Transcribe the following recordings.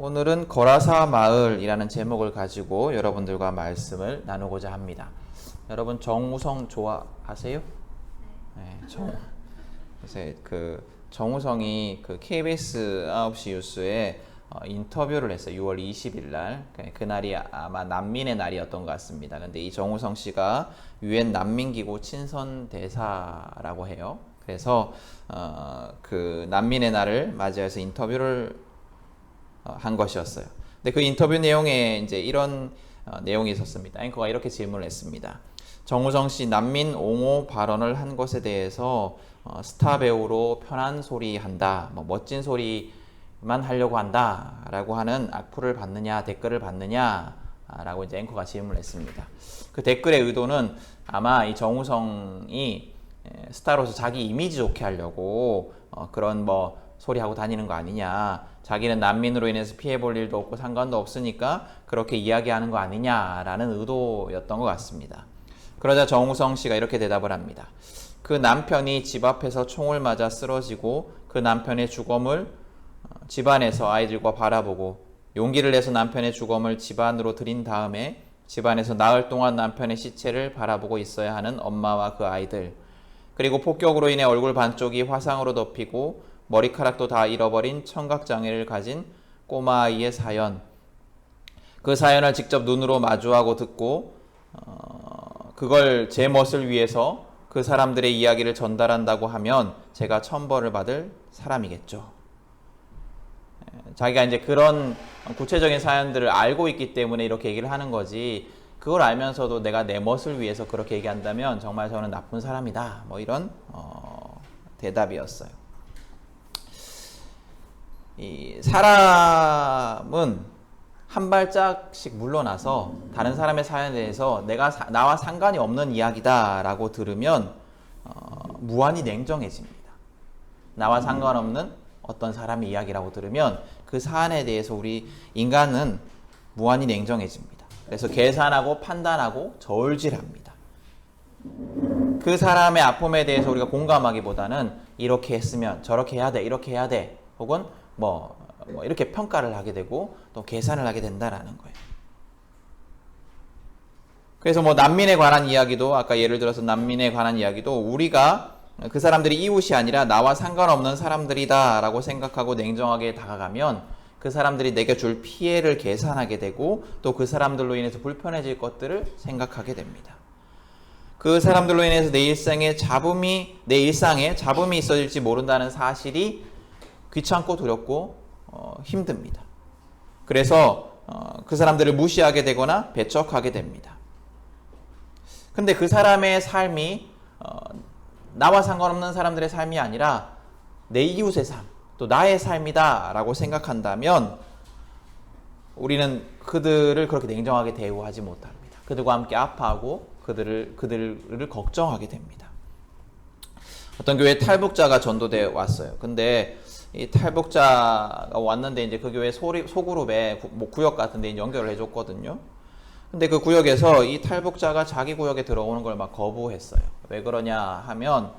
오늘은 거라사 마을이라는 제목을 가지고 여러분들과 말씀을 나누고자 합니다. 여러분 정우성 좋아하세요? 네, 정우성이 그 KBS 9시 뉴스에 인터뷰를 했어요. 6월 20일 날. 그날이 아마 난민의 날이었던 것 같습니다. 근데 이 정우성 씨가 UN 난민기구 친선 대사라고 해요. 그래서 그 난민의 날을 맞이해서 인터뷰를 한 것이었어요. 근데 그 인터뷰 내용에 이제 이런 내용이 있었습니다. 앵커가 이렇게 질문을 했습니다. 정우성 씨 난민 옹호 발언을 한 것에 대해서 스타 배우로 편한 소리 한다, 멋진 소리만 하려고 한다 라고 하는 악플을 받느냐 댓글을 받느냐 라고 이제 앵커가 질문을 했습니다. 그 댓글의 의도는 아마 이 정우성이 스타로서 자기 이미지 좋게 하려고 그런 소리하고 다니는 거 아니냐, 자기는 난민으로 인해서 피해볼 일도 없고 상관도 없으니까 그렇게 이야기하는 거 아니냐라는 의도였던 것 같습니다. 그러자 정우성 씨가 이렇게 대답을 합니다. 그 남편이 집 앞에서 총을 맞아 쓰러지고 그 남편의 주검을 집안에서 아이들과 바라보고 용기를 내서 남편의 주검을 집안으로 들인 다음에 집안에서 나흘 동안 남편의 시체를 바라보고 있어야 하는 엄마와 그 아이들, 그리고 폭격으로 인해 얼굴 반쪽이 화상으로 덮이고 머리카락도 다 잃어버린 청각장애를 가진 꼬마 아이의 사연, 그 사연을 직접 눈으로 마주하고 듣고 그걸 제 멋을 위해서 그 사람들의 이야기를 전달한다고 하면 제가 천벌을 받을 사람이겠죠. 자기가 이제 그런 구체적인 사연들을 알고 있기 때문에 이렇게 얘기를 하는 거지, 그걸 알면서도 내가 내 멋을 위해서 그렇게 얘기한다면 정말 저는 나쁜 사람이다, 이런 대답이었어요. 이 사람은 한 발짝씩 물러나서 다른 사람의 사연에 대해서 나와 상관이 없는 이야기다라고 들으면 무한히 냉정해집니다. 나와 상관없는 어떤 사람의 이야기라고 들으면 그 사안에 대해서 우리 인간은 무한히 냉정해집니다. 그래서 계산하고 판단하고 저울질합니다. 그 사람의 아픔에 대해서 우리가 공감하기보다는 이렇게 했으면 저렇게 해야 돼, 이렇게 해야 돼, 혹은 이렇게 평가를 하게 되고 또 계산을 하게 된다라는 거예요. 그래서 난민에 관한 이야기도, 아까 예를 들어서 난민에 관한 이야기도 우리가 그 사람들이 이웃이 아니라 나와 상관없는 사람들이다 라고 생각하고 냉정하게 다가가면 그 사람들이 내게 줄 피해를 계산하게 되고 또 그 사람들로 인해서 불편해질 것들을 생각하게 됩니다. 그 사람들로 인해서 내 일상에 잡음이 있어질지 모른다는 사실이 귀찮고 두렵고 힘듭니다. 그래서 그 사람들을 무시하게 되거나 배척하게 됩니다. 근데 그 사람의 삶이 나와 상관없는 사람들의 삶이 아니라 내 이웃의 삶, 또 나의 삶이다 라고 생각한다면 우리는 그들을 그렇게 냉정하게 대우하지 못합니다. 그들과 함께 아파하고 그들을 걱정하게 됩니다. 어떤 교회에 탈북자가 전도돼 왔어요. 근데 이 탈북자가 왔는데 이제 그 교회 소그룹에 구역 같은 데 연결을 해줬거든요. 근데 그 구역에서 이 탈북자가 자기 구역에 들어오는 걸 막 거부했어요. 왜 그러냐 하면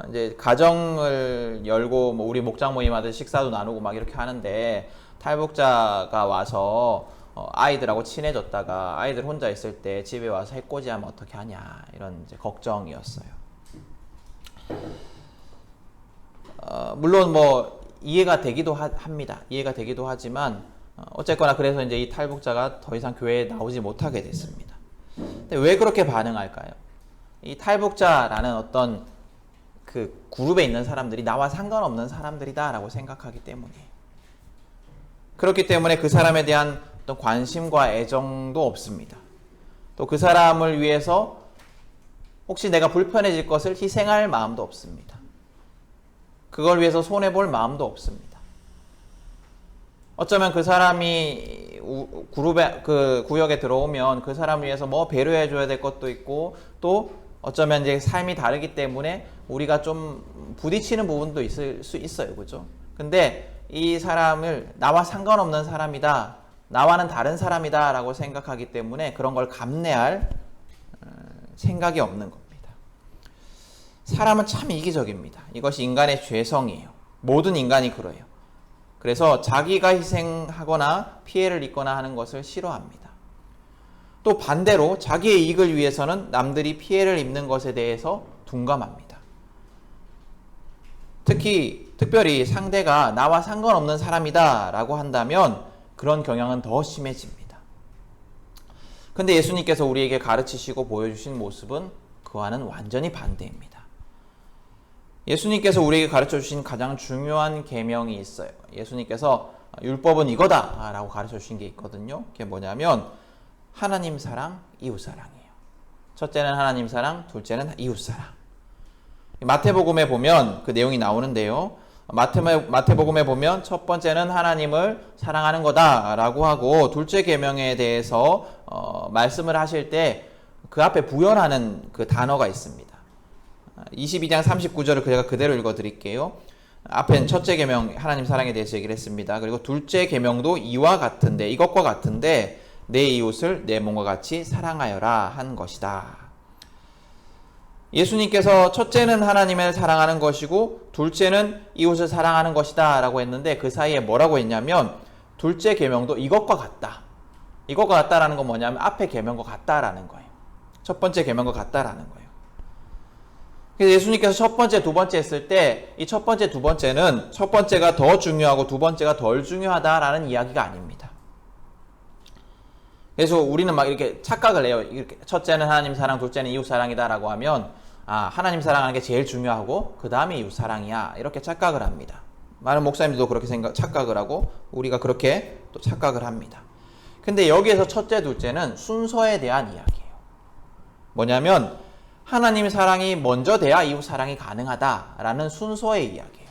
이제 가정을 열고 우리 목장 모임 하듯이 식사도 나누고 막 이렇게 하는데 탈북자가 와서 아이들하고 친해졌다가 아이들 혼자 있을 때 집에 와서 해코지하면 어떻게 하냐, 이런 이제 걱정이었어요. 물론 이해가 되기도 합니다. 이해가 되기도 하지만 어쨌거나 그래서 이제 이 탈북자가 더 이상 교회에 나오지 못하게 됐습니다. 근데 왜 그렇게 반응할까요? 이 탈북자라는 어떤 그 그룹에 있는 사람들이 나와 상관없는 사람들이다라고 생각하기 때문이에요. 그렇기 때문에 그 사람에 대한 어떤 관심과 애정도 없습니다. 또 그 사람을 위해서 혹시 내가 불편해질 것을 희생할 마음도 없습니다. 그걸 위해서 손해볼 마음도 없습니다. 어쩌면 그 사람이 그 구역에 들어오면 그 사람을 위해서 배려해줘야 될 것도 있고, 또 어쩌면 이제 삶이 다르기 때문에 우리가 좀 부딪히는 부분도 있을 수 있어요. 그죠? 근데 이 사람을 나와 상관없는 사람이다, 나와는 다른 사람이다 라고 생각하기 때문에 그런 걸 감내할 생각이 없는 겁니다. 사람은 참 이기적입니다. 이것이 인간의 죄성이에요. 모든 인간이 그래요. 그래서 자기가 희생하거나 피해를 입거나 하는 것을 싫어합니다. 또 반대로 자기의 이익을 위해서는 남들이 피해를 입는 것에 대해서 둔감합니다. 특별히 상대가 나와 상관없는 사람이다 라고 한다면 그런 경향은 더 심해집니다. 근데 예수님께서 우리에게 가르치시고 보여주신 모습은 그와는 완전히 반대입니다. 예수님께서 우리에게 가르쳐 주신 가장 중요한 계명이 있어요. 예수님께서 율법은 이거다 라고 가르쳐 주신 게 있거든요. 그게 뭐냐면 하나님 사랑, 이웃 사랑이에요. 첫째는 하나님 사랑, 둘째는 이웃 사랑. 마태복음에 보면 그 내용이 나오는데요. 마태복음에 보면 첫 번째는 하나님을 사랑하는 거다라고 하고 둘째 계명에 대해서 말씀을 하실 때 그 앞에 부연하는 그 단어가 있습니다. 22장 39절을 제가 그대로 읽어드릴게요. 앞엔 첫째 계명 하나님 사랑에 대해서 얘기를 했습니다. 그리고 둘째 계명도 이것과 같은데 내 이웃을 내 몸과 같이 사랑하여라 한 것이다. 예수님께서 첫째는 하나님을 사랑하는 것이고 둘째는 이웃을 사랑하는 것이다 라고 했는데 그 사이에 뭐라고 했냐면 둘째 계명도 이것과 같다. 이것과 같다라는 건 뭐냐면 앞에 계명과 같다라는 거예요. 첫 번째 계명과 같다라는 거예요. 그래서 예수님께서 첫 번째, 두 번째 했을 때 이 첫 번째, 두 번째는 첫 번째가 더 중요하고 두 번째가 덜 중요하다라는 이야기가 아닙니다. 그래서 우리는 막 이렇게 착각을 해요. 이렇게 첫째는 하나님 사랑, 둘째는 이웃 사랑이다라고 하면 하나님 사랑하는 게 제일 중요하고 그 다음에 이웃 사랑이야 이렇게 착각을 합니다. 많은 목사님들도 그렇게 착각을 하고 우리가 그렇게 또 착각을 합니다. 근데 여기에서 첫째, 둘째는 순서에 대한 이야기예요. 뭐냐면 하나님 사랑이 먼저 돼야 이웃 사랑이 가능하다라는 순서의 이야기예요.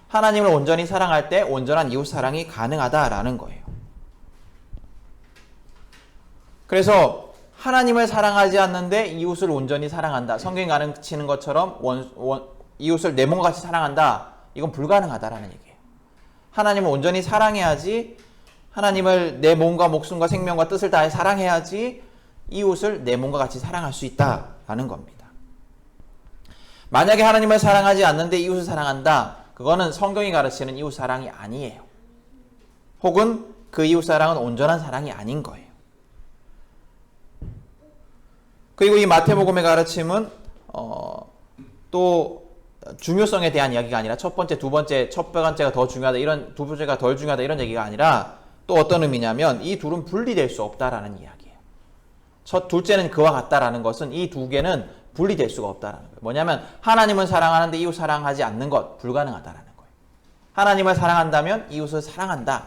하나님을 온전히 사랑할 때 온전한 이웃 사랑이 가능하다라는 거예요. 그래서 하나님을 사랑하지 않는데 이웃을 온전히 사랑한다. 성경이 가르치는 것처럼 이웃을 내 몸과 같이 사랑한다. 이건 불가능하다라는 얘기예요. 하나님을 온전히 사랑해야지 하나님을 내 몸과 목숨과 생명과 뜻을 다해 사랑해야지 이웃을 내 몸과 같이 사랑할 수 있다라는 겁니다. 만약에 하나님을 사랑하지 않는데 이웃을 사랑한다. 그거는 성경이 가르치는 이웃 사랑이 아니에요. 혹은 그 이웃 사랑은 온전한 사랑이 아닌 거예요. 그리고 이 마태복음의 가르침은 또 중요성에 대한 이야기가 아니라 첫 번째, 두 번째, 첫 번째가 더 중요하다 이런 두 번째가 덜 중요하다 이런 얘기가 아니라 또 어떤 의미냐면 이 둘은 분리될 수 없다라는 이야기예요. 둘째는 그와 같다라는 것은 이 두 개는 분리될 수가 없다라는 거예요. 뭐냐면 하나님은 사랑하는데 이웃 사랑하지 않는 것 불가능하다라는 거예요. 하나님을 사랑한다면 이웃을 사랑한다.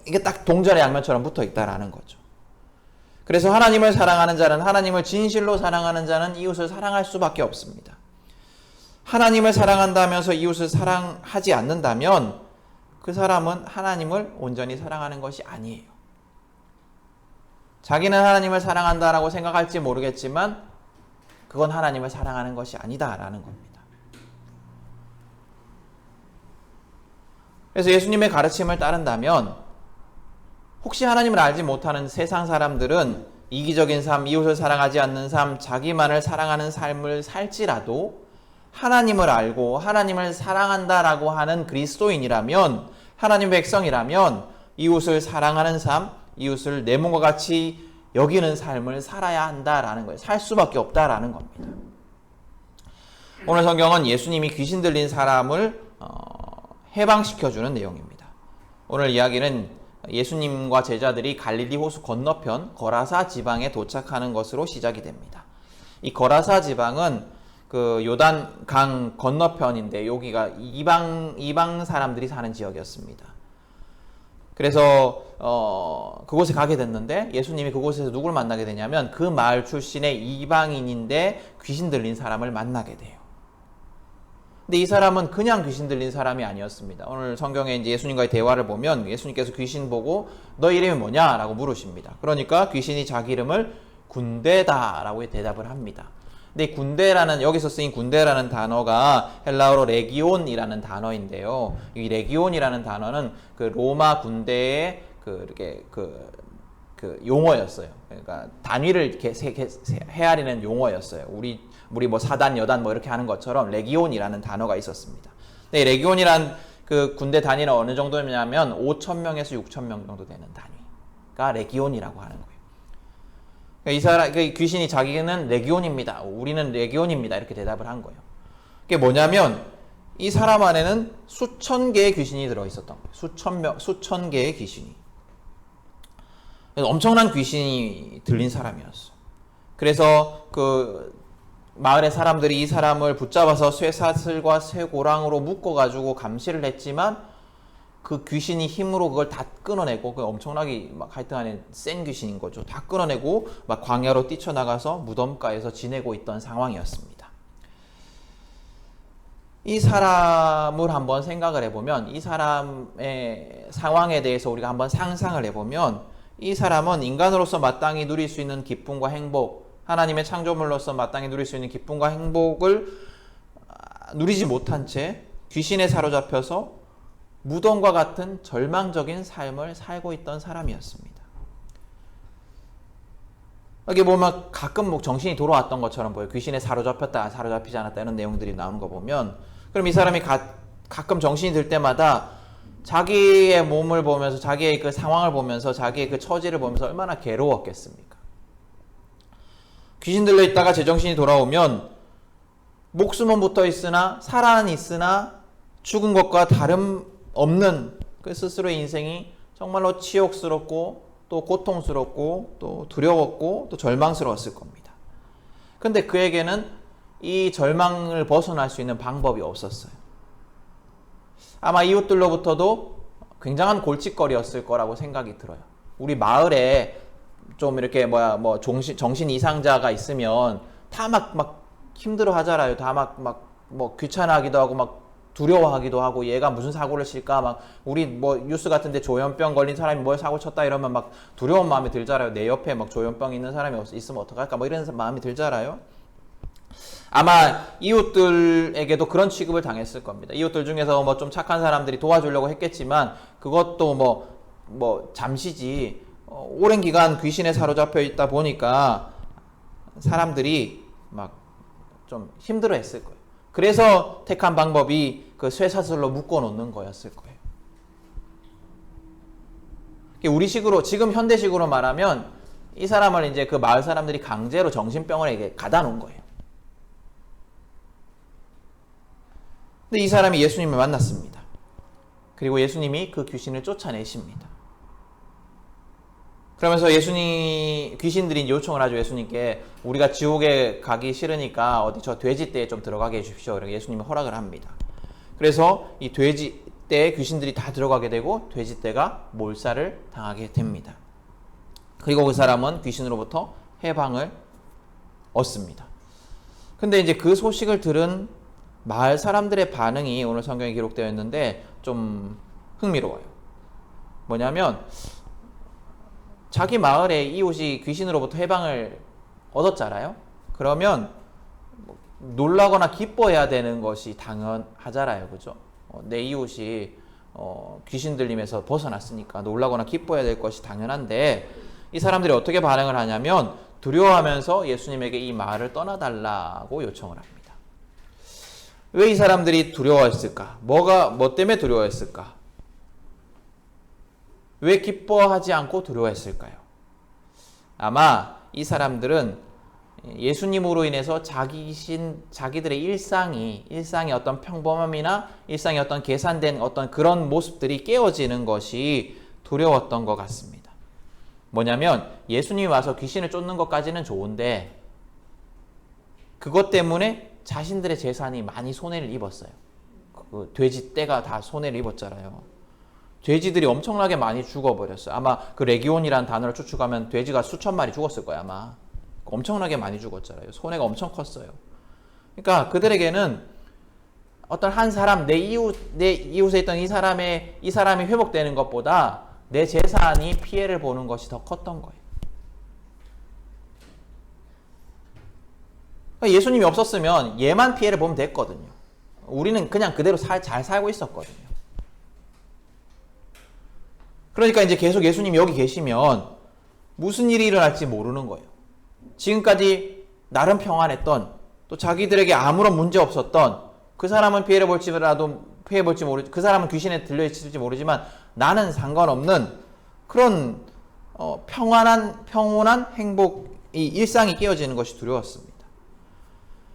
이게 딱 동절의 양면처럼 붙어 있다라는 거죠. 그래서 하나님을 사랑하는 자는 하나님을 진실로 사랑하는 자는 이웃을 사랑할 수밖에 없습니다. 하나님을 사랑한다면서 이웃을 사랑하지 않는다면 그 사람은 하나님을 온전히 사랑하는 것이 아니에요. 자기는 하나님을 사랑한다라고 생각할지 모르겠지만 그건 하나님을 사랑하는 것이 아니다라는 겁니다. 그래서 예수님의 가르침을 따른다면 혹시 하나님을 알지 못하는 세상 사람들은 이기적인 삶, 이웃을 사랑하지 않는 삶, 자기만을 사랑하는 삶을 살지라도 하나님을 알고 하나님을 사랑한다라고 하는 그리스도인이라면 하나님 백성이라면 이웃을 사랑하는 삶, 이웃을 내 몸과 같이 여기는 삶을 살아야 한다라는 거예요. 살 수밖에 없다라는 겁니다. 오늘 성경은 예수님이 귀신 들린 사람을 해방시켜주는 내용입니다. 오늘 이야기는 예수님과 제자들이 갈릴리 호수 건너편 거라사 지방에 도착하는 것으로 시작이 됩니다. 이 거라사 지방은 그 요단 강 건너편인데 여기가 이방 사람들이 사는 지역이었습니다. 그래서 그곳에 가게 됐는데 예수님이 그곳에서 누굴 만나게 되냐면 그 마을 출신의 이방인인데 귀신 들린 사람을 만나게 돼요. 근데 이 사람은 그냥 귀신 들린 사람이 아니었습니다. 오늘 성경에 이제 예수님과의 대화를 보면 예수님께서 귀신 보고 너 이름이 뭐냐? 라고 물으십니다. 그러니까 귀신이 자기 이름을 군대다 라고 대답을 합니다. 근데 이 군대라는 여기서 쓰인 군대라는 단어가 헬라어로 레기온이라는 단어인데요. 이 레기온이라는 단어는 그 로마 군대의 그 용어였어요. 그러니까 단위를 이렇게 헤아리는 용어였어요. 우리 뭐 사단, 여단 뭐 이렇게 하는 것처럼 레기온이라는 단어가 있었습니다. 네, 레기온이란 그 군대 단위는 어느 정도냐면 5,000명에서 6,000명 정도 되는 단위가 레기온이라고 하는 거예요. 그러니까 이 사람, 그 귀신이 자기는 레기온입니다. 우리는 레기온입니다. 이렇게 대답을 한 거예요. 그게 뭐냐면 이 사람 안에는 수천 개의 귀신이 들어있었던 거예요. 수천 개의 귀신이. 엄청난 귀신이 들린 사람이었어. 그래서 그 마을의 사람들이 이 사람을 붙잡아서 쇠사슬과 쇠고랑으로 묶어가지고 감시를 했지만 그 귀신이 힘으로 그걸 다 끊어내고, 그 엄청나게 막 하여튼간에 센 귀신인 거죠. 다 끊어내고 막 광야로 뛰쳐나가서 무덤가에서 지내고 있던 상황이었습니다. 이 사람을 한번 생각을 해보면, 이 사람의 상황에 대해서 우리가 한번 상상을 해보면, 이 사람은 인간으로서 마땅히 누릴 수 있는 기쁨과 행복, 하나님의 창조물로서 마땅히 누릴 수 있는 기쁨과 행복을 누리지 못한 채 귀신에 사로잡혀서 무덤과 같은 절망적인 삶을 살고 있던 사람이었습니다. 여기 보면 가끔 뭐 정신이 돌아왔던 것처럼 보여요. 귀신에 사로잡혔다, 사로잡히지 않았다 이런 내용들이 나오는 거 보면, 그럼 이 사람이 가끔 정신이 들 때마다 자기의 몸을 보면서, 자기의 그 상황을 보면서, 자기의 그 처지를 보면서 얼마나 괴로웠겠습니까? 귀신 들려 있다가 제정신이 돌아오면 목숨은 붙어 있으나, 살아있으나 죽은 것과 다름없는 그 스스로의 인생이 정말로 치욕스럽고 또 고통스럽고 또 두려웠고 또 절망스러웠을 겁니다. 근데 그에게는 이 절망을 벗어날 수 있는 방법이 없었어요. 아마 이웃들로부터도 굉장한 골칫거리였을 거라고 생각이 들어요. 우리 마을에 좀 이렇게 정신 이상자가 있으면 다 막 힘들어 하잖아요. 다 뭐 귀찮아하기도 하고 막 두려워하기도 하고, 얘가 무슨 사고를 칠까, 막 우리 뭐 뉴스 같은데 조현병 걸린 사람이 뭘 사고 쳤다 이러면 막 두려운 마음이 들잖아요. 내 옆에 막 조현병 있는 사람이 있으면 어떡할까, 뭐 이런 마음이 들잖아요. 아마 이웃들에게도 그런 취급을 당했을 겁니다. 이웃들 중에서 뭐 좀 착한 사람들이 도와주려고 했겠지만 그것도 뭐 잠시지, 오랜 기간 귀신에 사로잡혀 있다 보니까 사람들이 막 좀 힘들어 했을 거예요. 그래서 택한 방법이 그 쇠사슬로 묶어 놓는 거였을 거예요. 우리식으로, 지금 현대식으로 말하면 이 사람을 이제 그 마을 사람들이 강제로 정신병원에 가다 놓은 거예요. 근데 이 사람이 예수님을 만났습니다. 그리고 예수님이 그 귀신을 쫓아내십니다. 그러면서 귀신들이 요청을 하죠. 예수님께, 우리가 지옥에 가기 싫으니까 어디 저 돼지떼에 좀 들어가게 해주십시오. 그래서 예수님이 허락을 합니다. 그래서 이 돼지떼에 귀신들이 다 들어가게 되고 돼지떼가 몰살을 당하게 됩니다. 그리고 그 사람은 귀신으로부터 해방을 얻습니다. 근데 이제 그 소식을 들은 마을 사람들의 반응이 오늘 성경에 기록되어 있는데 좀 흥미로워요. 뭐냐면, 자기 마을의 이웃이 귀신으로부터 해방을 얻었잖아요. 그러면 놀라거나 기뻐해야 되는 것이 당연하잖아요. 그죠? 내 이웃이 귀신 들림에서 벗어났으니까 놀라거나 기뻐해야 될 것이 당연한데, 이 사람들이 어떻게 반응을 하냐면 두려워하면서 예수님에게 이 마을을 떠나달라고 요청을 합니다. 왜 이 사람들이 두려워했을까? 뭐 때문에 두려워했을까? 왜 기뻐하지 않고 두려워했을까요? 아마 이 사람들은 예수님으로 인해서 자기들의 일상이 어떤 평범함이나 일상의 어떤 계산된 어떤 그런 모습들이 깨어지는 것이 두려웠던 것 같습니다. 뭐냐면, 예수님이 와서 귀신을 쫓는 것까지는 좋은데 그것 때문에 자신들의 재산이 많이 손해를 입었어요. 그 돼지떼가 다 손해를 입었잖아요. 돼지들이 엄청나게 많이 죽어버렸어요. 아마 그 레기온이라는 단어를 추측하면 돼지가 수천 마리 죽었을 거예요. 아마 엄청나게 많이 죽었잖아요. 손해가 엄청 컸어요. 그러니까 그들에게는 어떤 한 사람, 내 이웃에 있던 이 사람이 회복되는 것보다 내 재산이 피해를 보는 것이 더 컸던 거예요. 그러니까 예수님이 없었으면 얘만 피해를 보면 됐거든요. 우리는 그냥 그대로 잘 살고 있었거든요. 그러니까 이제 계속 예수님이 여기 계시면 무슨 일이 일어날지 모르는 거예요. 지금까지 나름 평안했던, 또 자기들에게 아무런 문제 없었던 그 사람은 피해를 볼지라도 피해볼지 모르지, 그 사람은 귀신에 들려있을지 모르지만 나는 상관없는 그런 평온한 행복, 이 일상이 깨어지는 것이 두려웠습니다.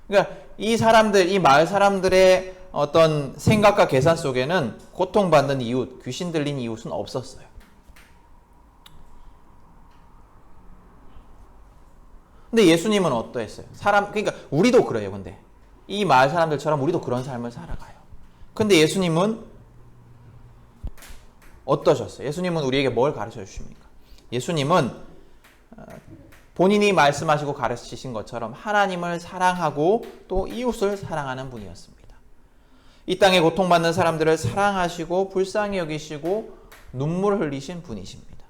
그러니까 이 사람들, 이 마을 사람들의 어떤 생각과 계산 속에는 고통받는 이웃, 귀신 들린 이웃은 없었어요. 근데 예수님은 어떠했어요? 그러니까 우리도 그래요. 근데 이 마을 사람들처럼 우리도 그런 삶을 살아가요. 근데 예수님은 어떠셨어요? 예수님은 우리에게 뭘 가르쳐 주십니까? 예수님은 본인이 말씀하시고 가르치신 것처럼 하나님을 사랑하고 또 이웃을 사랑하는 분이었습니다. 이 땅에 고통받는 사람들을 사랑하시고 불쌍히 여기시고 눈물을 흘리신 분이십니다.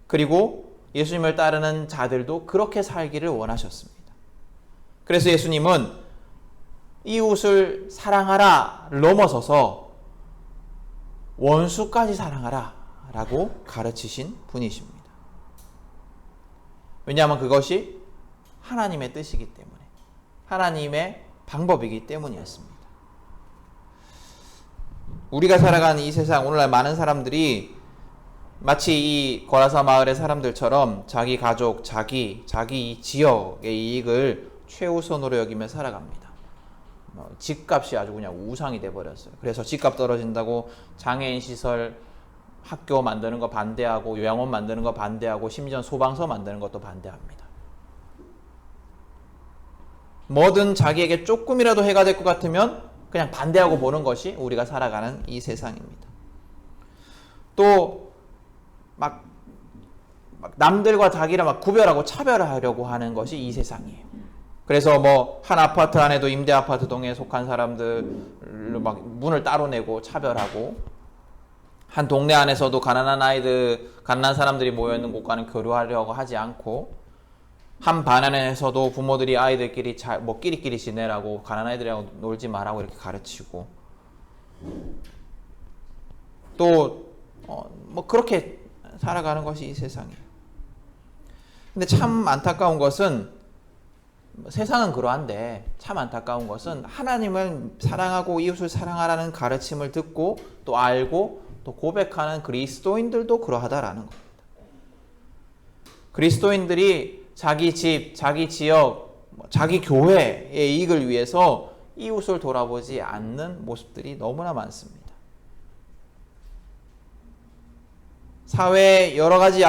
그리고 예수님을 따르는 자들도 그렇게 살기를 원하셨습니다. 그래서 예수님은 이웃을 사랑하라를 넘어서서 원수까지 사랑하라 라고 가르치신 분이십니다. 왜냐하면 그것이 하나님의 뜻이기 때문에, 하나님의 방법이기 때문이었습니다. 우리가 살아가는 이 세상, 오늘날 많은 사람들이 마치 이 거라사 마을의 사람들처럼 자기 가족, 자기 지역의 이익을 최우선으로 여기며 살아갑니다. 집값이 아주 그냥 우상이 돼버렸어요. 그래서 집값 떨어진다고 장애인 시설, 학교 만드는 거 반대하고, 요양원 만드는 거 반대하고, 심지어 소방서 만드는 것도 반대합니다. 뭐든 자기에게 조금이라도 해가 될 것 같으면 그냥 반대하고 보는 것이 우리가 살아가는 이 세상입니다. 또 막 남들과 자기를 막 구별하고 차별하려고 하는 것이 이 세상이에요. 그래서 뭐 한 아파트 안에도 임대 아파트 동에 속한 사람들 막 문을 따로 내고 차별하고, 한 동네 안에서도 가난한 사람들이 모여 있는 곳과는 교류하려고 하지 않고, 한 반 안에서도 부모들이 아이들끼리 끼리끼리 지내라고, 가난한 아이들하고 놀지 말라고 이렇게 가르치고, 또 뭐 그렇게 살아가는 것이 이 세상이에요. 근데 참 안타까운 것은, 세상은 그러한데 참 안타까운 것은 하나님을 사랑하고 이웃을 사랑하라는 가르침을 듣고 또 알고 또 고백하는 그리스도인들도 그러하다라는 겁니다. 그리스도인들이 자기 집, 자기 지역, 자기 교회의 이익을 위해서 이웃을 돌아보지 않는 모습들이 너무나 많습니다. 사회의 여러 가지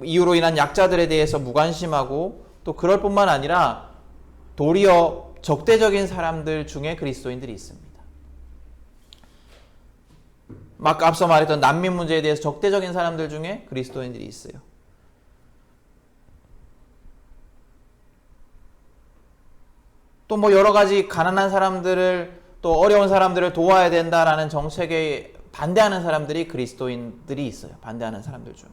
이유로 인한 약자들에 대해서 무관심하고, 또 그럴 뿐만 아니라 도리어 적대적인 사람들 중에 그리스도인들이 있습니다. 막 앞서 말했던 난민 문제에 대해서 적대적인 사람들 중에 그리스도인들이 있어요. 또 뭐 여러 가지 가난한 사람들을, 또 어려운 사람들을 도와야 된다라는 정책에 반대하는 사람들이 그리스도인들이 있어요. 반대하는 사람들 중에.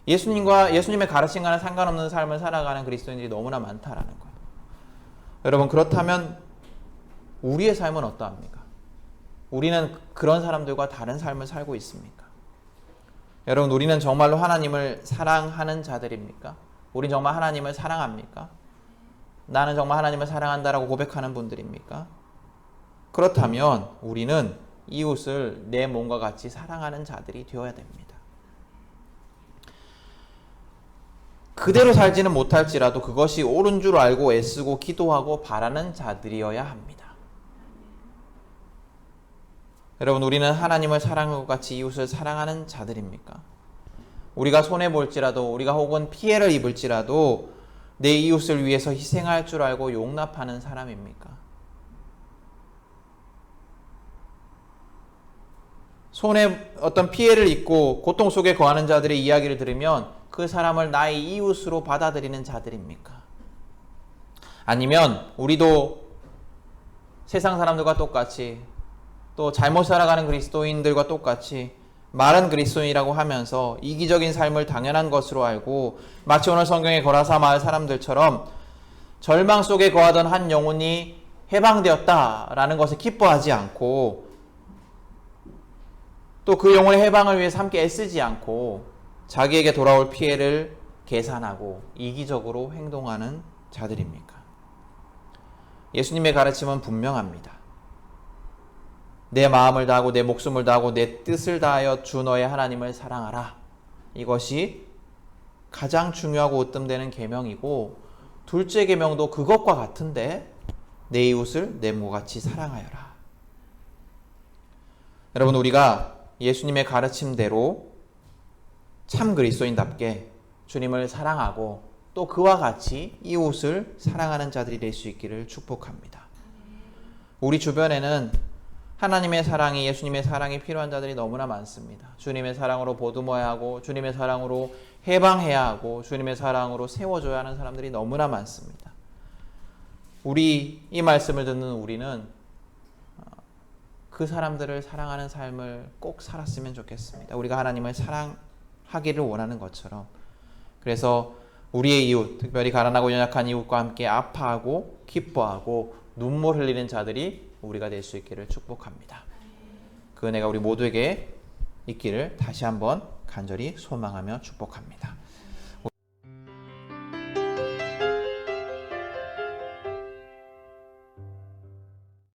예수님의 가르침과는 상관없는 삶을 살아가는 그리스도인들이 너무나 많다라는 거예요. 여러분, 그렇다면 우리의 삶은 어떠합니까? 우리는 그런 사람들과 다른 삶을 살고 있습니까? 여러분, 우리는 정말로 하나님을 사랑하는 자들입니까? 우린 정말 하나님을 사랑합니까? 나는 정말 하나님을 사랑한다라고 고백하는 분들입니까? 그렇다면 우리는 이웃을 내 몸과 같이 사랑하는 자들이 되어야 됩니다. 그대로 살지는 못할지라도 그것이 옳은 줄 알고 애쓰고 기도하고 바라는 자들이어야 합니다. 여러분, 우리는 하나님을 사랑하고 같이 이웃을 사랑하는 자들입니까? 우리가 손해볼지라도, 우리가 혹은 피해를 입을지라도 내 이웃을 위해서 희생할 줄 알고 용납하는 사람입니까? 어떤 피해를 입고 고통 속에 거하는 자들의 이야기를 들으면 그 사람을 나의 이웃으로 받아들이는 자들입니까? 아니면 우리도 세상 사람들과 똑같이, 또 잘못 살아가는 그리스도인들과 똑같이 말은 그리스도인이라고 하면서 이기적인 삶을 당연한 것으로 알고, 마치 오늘 성경의 거라사 마을 사람들처럼 절망 속에 거하던 한 영혼이 해방되었다라는 것을 기뻐하지 않고, 또 그 영혼의 해방을 위해서 함께 애쓰지 않고 자기에게 돌아올 피해를 계산하고 이기적으로 행동하는 자들입니까? 예수님의 가르침은 분명합니다. 내 마음을 다하고 내 목숨을 다하고 내 뜻을 다하여 주 너의 하나님을 사랑하라. 이것이 가장 중요하고 으뜸되는 계명이고, 둘째 계명도 그것과 같은데 내 이웃을 내 몸과 같이 사랑하여라. 여러분, 우리가 예수님의 가르침대로 참 그리스도인답게 주님을 사랑하고 또 그와 같이 이웃을 사랑하는 자들이 될 수 있기를 축복합니다. 우리 주변에는 하나님의 사랑이, 예수님의 사랑이 필요한 자들이 너무나 많습니다. 주님의 사랑으로 보듬어야 하고, 주님의 사랑으로 해방해야 하고, 주님의 사랑으로 세워줘야 하는 사람들이 너무나 많습니다. 우리 이 말씀을 듣는 우리는 그 사람들을 사랑하는 삶을 꼭 살았으면 좋겠습니다. 우리가 하나님을 사랑하기를 원하는 것처럼. 그래서 우리의 이웃, 특별히 가난하고 연약한 이웃과 함께 아파하고 기뻐하고 눈물 흘리는 자들이 우리가 될 수 있기를 축복합니다. 그 은혜가 우리 모두에게 있기를 다시 한번 간절히 소망하며 축복합니다.